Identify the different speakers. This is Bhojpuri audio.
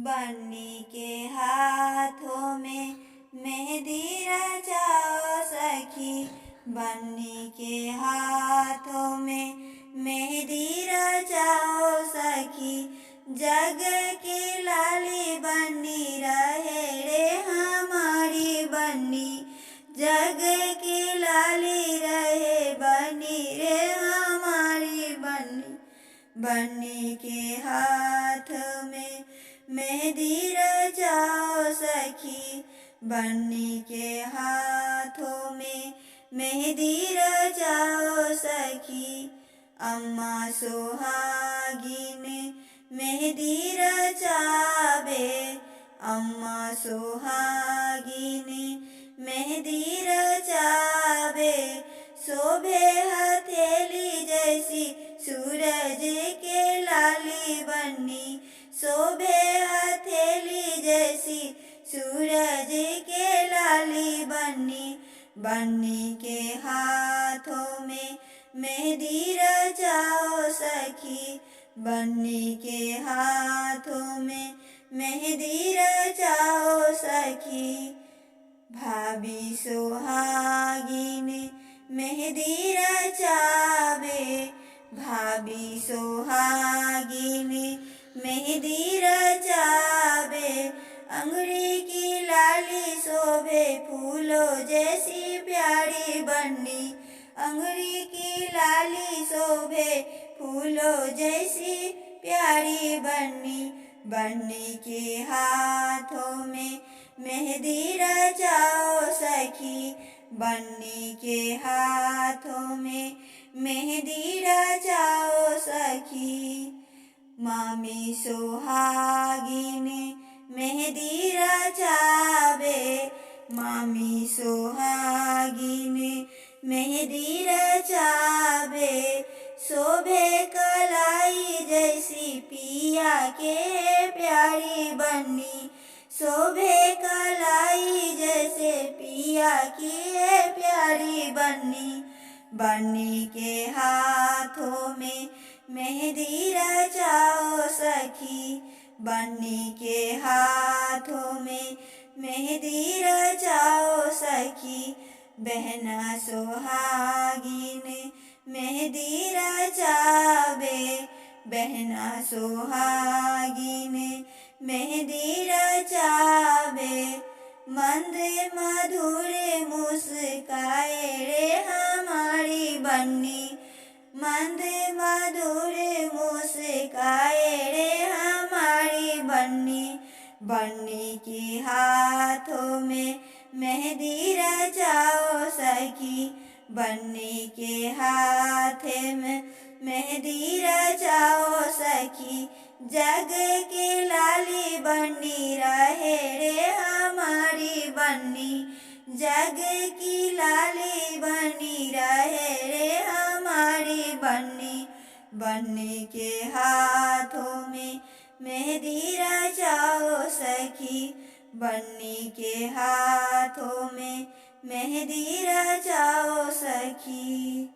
Speaker 1: बन्नी के हाथों में मेहंदी रचाओ सखी, बन्नी के हाथों में मेहंदी रचाओ सखी। जग की लाली बनी रहे रे हमारी बन्नी, जग की लाली रहे बनी रे हमारी बन्नी। बन्नी के हाथ में मेहंदी रचाओ सखी, बन्नी के हाथों में मेहंदी रचाओ सखी। अम्मा सुहागिन मेहंदी रचावे, अम्मा सुहागिन मेहंदी रचावे। शोभे हथेली जैसी सूरज के लाली बन्नी, शोभे हथेली जैसी सूरज के लाली बन्नी। बन्नी के हाथों में मेहंदी रचाओ सखी, बन्नी के हाथों में मेहंदी रचाओ सखी। भाभी सुहागिन मेहंदी रचावे, भाभी सुहागिन मेहंदी रचावे। अंगूरी की लाली शोभे फूलों जैसी प्यारी बन्नी, अंगूरी की लाली शोभे फूलों जैसी प्यारी बन्नी। बन्नी के हाथों में मेहंदी रचाओ सखी, बन्नी के हाथों में मेहंदी रचाओ सखी। मामी सुहागिन मेहंदी रचावे, मामी सुहागिन मेहंदी रचावे। शोभे कलाई जैसी पिया के प्यारी बन्नी, शोभे कलाई जैसे पिया की प्यारी बन्नी। बन्नी के हाथों में मेहंदी रचाओ सखी, बन्नी के हाथों में मेहंदी रचाओ सखी। बहना सुहागिन मेहंदी रचावे, बहना सुहागिन मेहंदी रचावे। मंद मधुर मुस्काए रे हमारी बन्नी, मंद मधुर मुस्काए रे हमारी बन्नी। बन्नी के हाथों में मेहंदी रचाओ सखी, बन्नी के हाथ में मेहंदी रचाओ सखी। जग की लाली बनी रहे रे हमारी बन्नी, जग की लाली बनी रहे रे हमारी बन्नी। बन्नी के हाथों में मेहंदी रचाओ सखी, बन्नी के हाथों में मेहंदी रचाओ सखी।